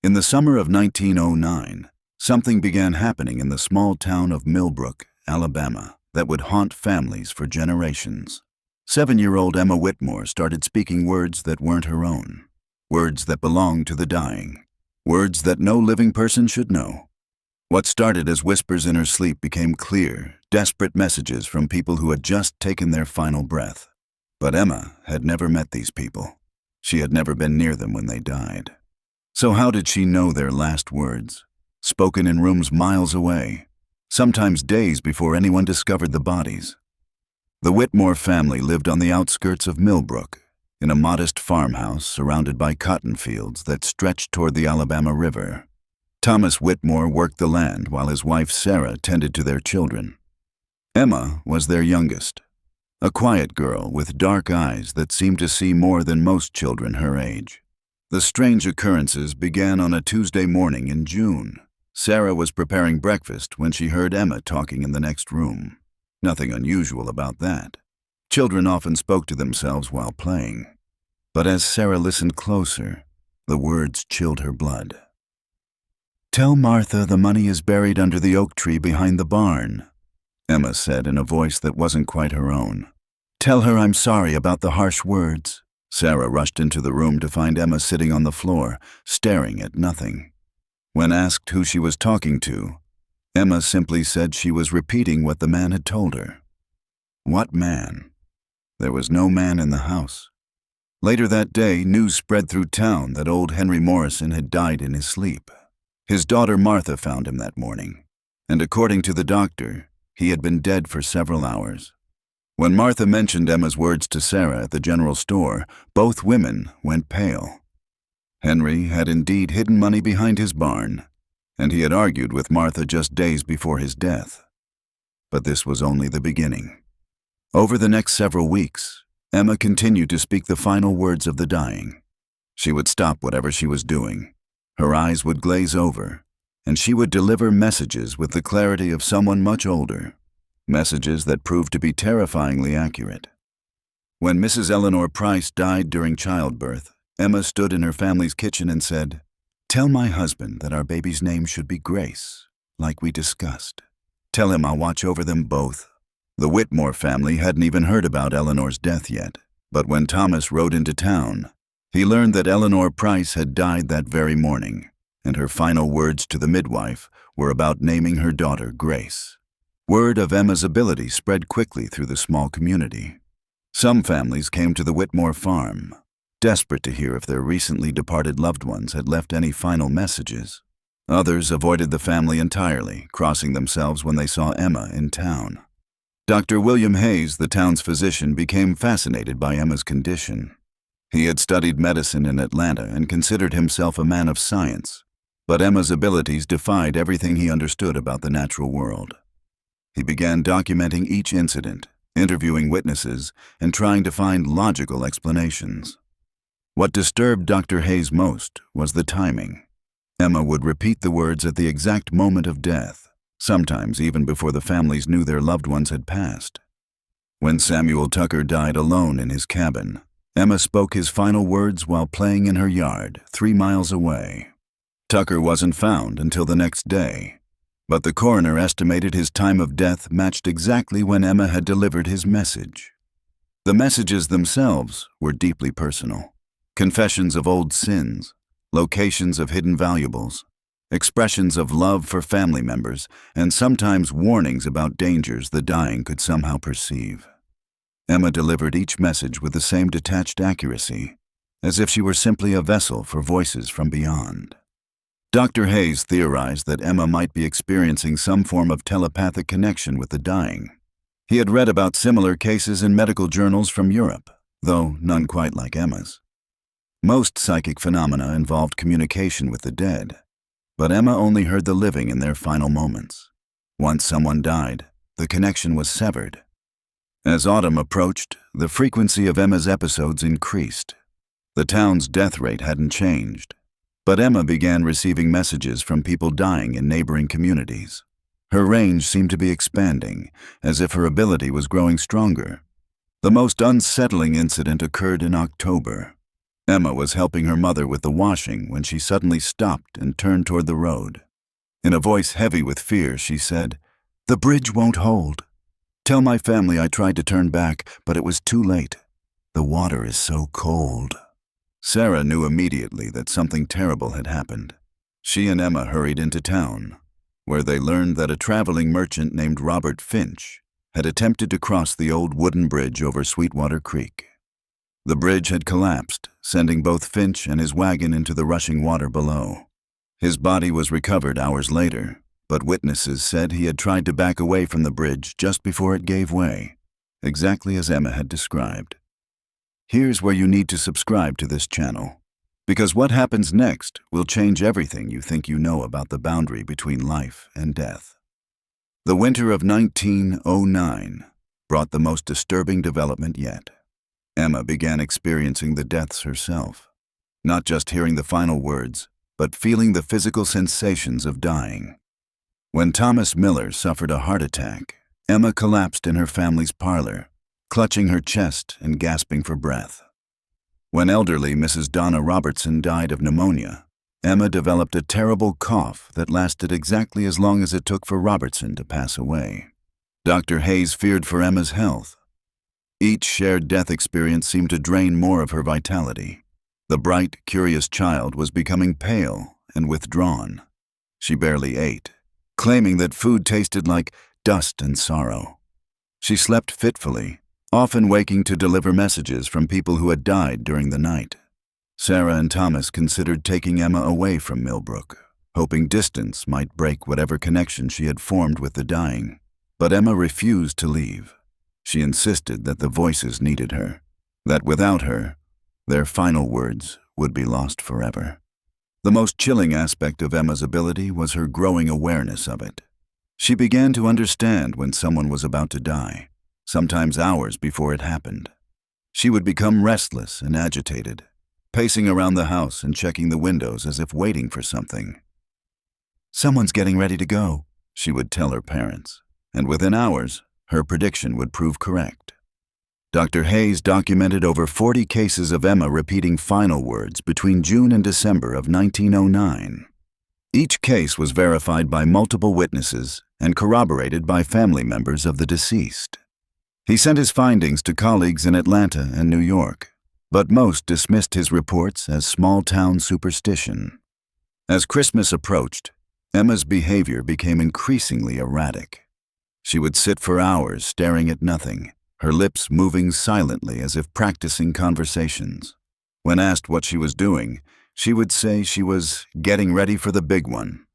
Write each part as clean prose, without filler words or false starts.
In the summer of 1909, something began happening in the small town of Millbrook, Alabama, that would haunt families for generations. 7-year-old Emma Whitmore started speaking words that weren't her own, words that belonged to the dying, words that no living person should know. What started as whispers in her sleep became clear, desperate messages from people who had just taken their final breath. But Emma had never met these people. She had never been near them when they died. So how did she know their last words, spoken in rooms miles away, sometimes days before anyone discovered the bodies? The Whitmore family lived on the outskirts of Millbrook, in a modest farmhouse surrounded by cotton fields that stretched toward the Alabama River. Thomas Whitmore worked the land while his wife Sarah tended to their children. Emma was their youngest, a quiet girl with dark eyes that seemed to see more than most children her age. The strange occurrences began on a Tuesday morning in June. Sarah was preparing breakfast when she heard Emma talking in the next room. Nothing unusual about that. Children often spoke to themselves while playing. But as Sarah listened closer, the words chilled her blood. "Tell Martha the money is buried under the oak tree behind the barn," Emma said in a voice that wasn't quite her own. "Tell her I'm sorry about the harsh words." Sarah rushed into the room to find Emma sitting on the floor, staring at nothing. When asked who she was talking to, Emma simply said she was repeating what the man had told her. What man? There was no man in the house. Later that day, news spread through town that old Henry Morrison had died in his sleep. His daughter Martha found him that morning, and according to the doctor, he had been dead for several hours. When Martha mentioned Emma's words to Sarah at the general store, both women went pale. Henry had indeed hidden money behind his barn, and he had argued with Martha just days before his death. But this was only the beginning. Over the next several weeks, Emma continued to speak the final words of the dying. She would stop whatever she was doing. Her eyes would glaze over, and she would deliver messages with the clarity of someone much older. Messages that proved to be terrifyingly accurate. When Mrs. Eleanor Price died during childbirth, Emma stood in her family's kitchen and said, "Tell my husband that our baby's name should be Grace, like we discussed. Tell him I'll watch over them both." The Whitmore family hadn't even heard about Eleanor's death yet, but when Thomas rode into town, he learned that Eleanor Price had died that very morning, and her final words to the midwife were about naming her daughter Grace. Word of Emma's ability spread quickly through the small community. Some families came to the Whitmore farm, desperate to hear if their recently departed loved ones had left any final messages. Others avoided the family entirely, crossing themselves when they saw Emma in town. Dr. William Hayes, the town's physician, became fascinated by Emma's condition. He had studied medicine in Atlanta and considered himself a man of science, but Emma's abilities defied everything he understood about the natural world. He began documenting each incident, interviewing witnesses, and trying to find logical explanations. What disturbed Dr. Hayes most was the timing. Emma would repeat the words at the exact moment of death, sometimes even before the families knew their loved ones had passed. When Samuel Tucker died alone in his cabin, Emma spoke his final words while playing in her yard 3 miles away. Tucker wasn't found until the next day, but the coroner estimated his time of death matched exactly when Emma had delivered his message. The messages themselves were deeply personal. Confessions of old sins, locations of hidden valuables, expressions of love for family members, and sometimes warnings about dangers the dying could somehow perceive. Emma delivered each message with the same detached accuracy, as if she were simply a vessel for voices from beyond. Dr. Hayes theorized that Emma might be experiencing some form of telepathic connection with the dying. He had read about similar cases in medical journals from Europe, though none quite like Emma's. Most psychic phenomena involved communication with the dead, but Emma only heard the living in their final moments. Once someone died, the connection was severed. As autumn approached, the frequency of Emma's episodes increased. The town's death rate hadn't changed, but Emma began receiving messages from people dying in neighboring communities. Her range seemed to be expanding, as if her ability was growing stronger. The most unsettling incident occurred in October. Emma was helping her mother with the washing when she suddenly stopped and turned toward the road. In a voice heavy with fear, she said, "The bridge won't hold. Tell my family I tried to turn back, but it was too late. The water is so cold." Sarah knew immediately that something terrible had happened. She and Emma hurried into town, where they learned that a traveling merchant named Robert Finch had attempted to cross the old wooden bridge over Sweetwater Creek. The bridge had collapsed, sending both Finch and his wagon into the rushing water below. His body was recovered hours later, but witnesses said he had tried to back away from the bridge just before it gave way, exactly as Emma had described. Here's where you need to subscribe to this channel, because what happens next will change everything you think you know about the boundary between life and death. The winter of 1909 brought the most disturbing development yet. Emma began experiencing the deaths herself, not just hearing the final words, but feeling the physical sensations of dying. When Thomas Miller suffered a heart attack, Emma collapsed in her family's parlor, clutching her chest and gasping for breath. When elderly Mrs. Donna Robertson died of pneumonia, Emma developed a terrible cough that lasted exactly as long as it took for Robertson to pass away. Dr. Hayes feared for Emma's health. Each shared death experience seemed to drain more of her vitality. The bright, curious child was becoming pale and withdrawn. She barely ate, claiming that food tasted like dust and sorrow. She slept fitfully, often waking to deliver messages from people who had died during the night. Sarah and Thomas considered taking Emma away from Millbrook, hoping distance might break whatever connection she had formed with the dying. But Emma refused to leave. She insisted that the voices needed her, that without her, their final words would be lost forever. The most chilling aspect of Emma's ability was her growing awareness of it. She began to understand when someone was about to die, sometimes hours before it happened. She would become restless and agitated, pacing around the house and checking the windows as if waiting for something. "Someone's getting ready to go," she would tell her parents, and within hours, her prediction would prove correct. Dr. Hayes documented over 40 cases of Emma repeating final words between June and December of 1909. Each case was verified by multiple witnesses and corroborated by family members of the deceased. He sent his findings to colleagues in Atlanta and New York, but most dismissed his reports as small-town superstition. As Christmas approached, Emma's behavior became increasingly erratic. She would sit for hours staring at nothing, her lips moving silently as if practicing conversations. When asked what she was doing, she would say she was getting ready for the big one.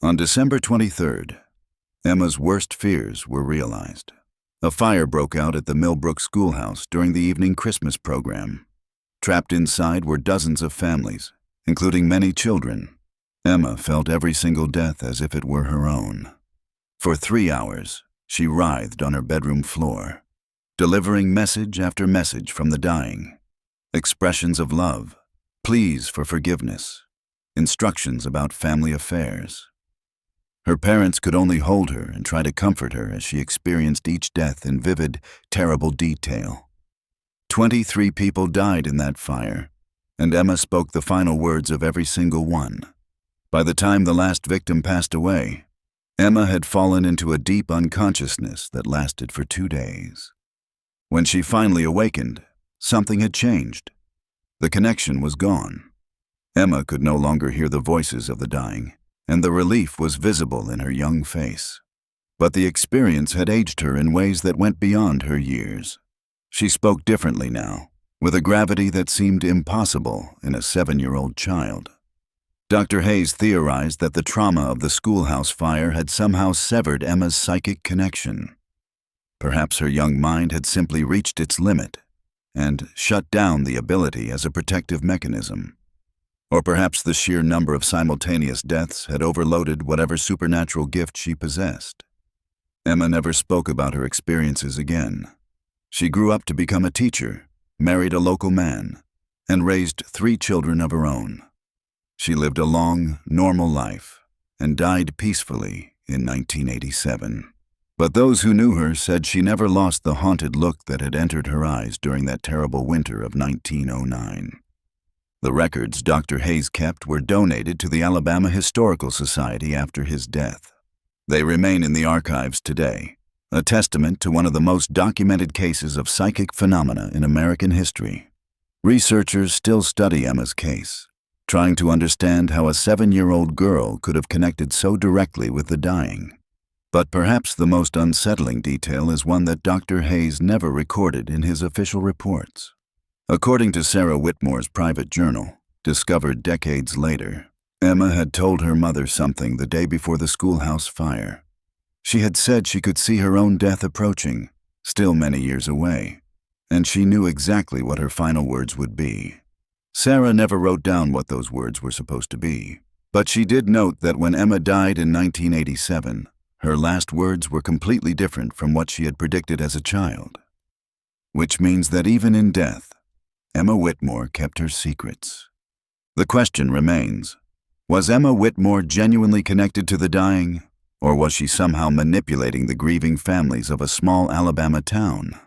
On December 23rd, Emma's worst fears were realized. A fire broke out at the Millbrook schoolhouse during the evening Christmas program. Trapped inside were dozens of families, including many children. Emma felt every single death as if it were her own. For 3 hours, she writhed on her bedroom floor, delivering message after message from the dying, expressions of love, pleas for forgiveness, instructions about family affairs. Her parents could only hold her and try to comfort her as she experienced each death in vivid, terrible detail. 23 people died in that fire, and Emma spoke the final words of every single one. By the time the last victim passed away, Emma had fallen into a deep unconsciousness that lasted for 2 days. When she finally awakened, something had changed. The connection was gone. Emma could no longer hear the voices of the dying, and the relief was visible in her young face. But the experience had aged her in ways that went beyond her years. She spoke differently now, with a gravity that seemed impossible in a 7-year-old child. Dr. Hayes theorized that the trauma of the schoolhouse fire had somehow severed Emma's psychic connection. Perhaps her young mind had simply reached its limit and shut down the ability as a protective mechanism. Or perhaps the sheer number of simultaneous deaths had overloaded whatever supernatural gift she possessed. Emma never spoke about her experiences again. She grew up to become a teacher, married a local man, and raised 3 children of her own. She lived a long, normal life and died peacefully in 1987. But those who knew her said she never lost the haunted look that had entered her eyes during that terrible winter of 1909. The records Dr. Hayes kept were donated to the Alabama Historical Society after his death. They remain in the archives today, a testament to one of the most documented cases of psychic phenomena in American history. Researchers still study Emma's case, trying to understand how a 7-year-old girl could have connected so directly with the dying. But perhaps the most unsettling detail is one that Dr. Hayes never recorded in his official reports. According to Sarah Whitmore's private journal, discovered decades later, Emma had told her mother something the day before the schoolhouse fire. She had said she could see her own death approaching, still many years away, and she knew exactly what her final words would be. Sarah never wrote down what those words were supposed to be, but she did note that when Emma died in 1987, her last words were completely different from what she had predicted as a child. Which means that even in death, Emma Whitmore kept her secrets. The question remains, was Emma Whitmore genuinely connected to the dying, or was she somehow manipulating the grieving families of a small Alabama town?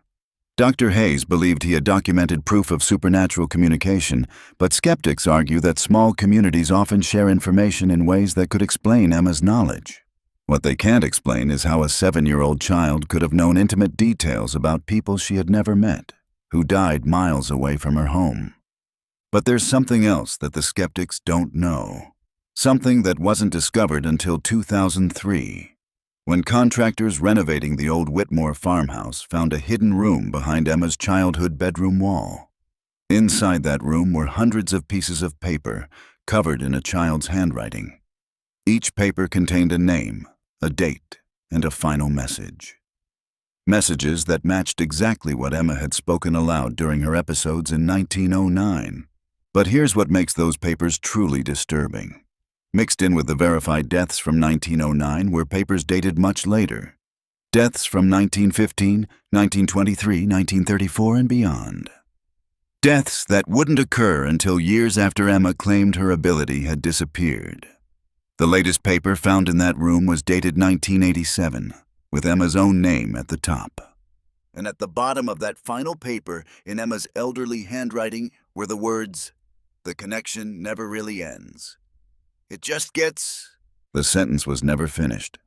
Dr. Hayes believed he had documented proof of supernatural communication, but skeptics argue that small communities often share information in ways that could explain Emma's knowledge. What they can't explain is how a 7-year-old child could have known intimate details about people she had never met, who died miles away from her home. But there's something else that the skeptics don't know. Something that wasn't discovered until 2003, when contractors renovating the old Whitmore farmhouse found a hidden room behind Emma's childhood bedroom wall. Inside that room were hundreds of pieces of paper covered in a child's handwriting. Each paper contained a name, a date, and a final message. Messages that matched exactly what Emma had spoken aloud during her episodes in 1909. But here's what makes those papers truly disturbing. Mixed in with the verified deaths from 1909 were papers dated much later. Deaths from 1915, 1923, 1934, and beyond. Deaths that wouldn't occur until years after Emma claimed her ability had disappeared. The latest paper found in that room was dated 1987, with Emma's own name at the top. And at the bottom of that final paper, in Emma's elderly handwriting, were the words, "The connection never really ends. It just gets..." The sentence was never finished.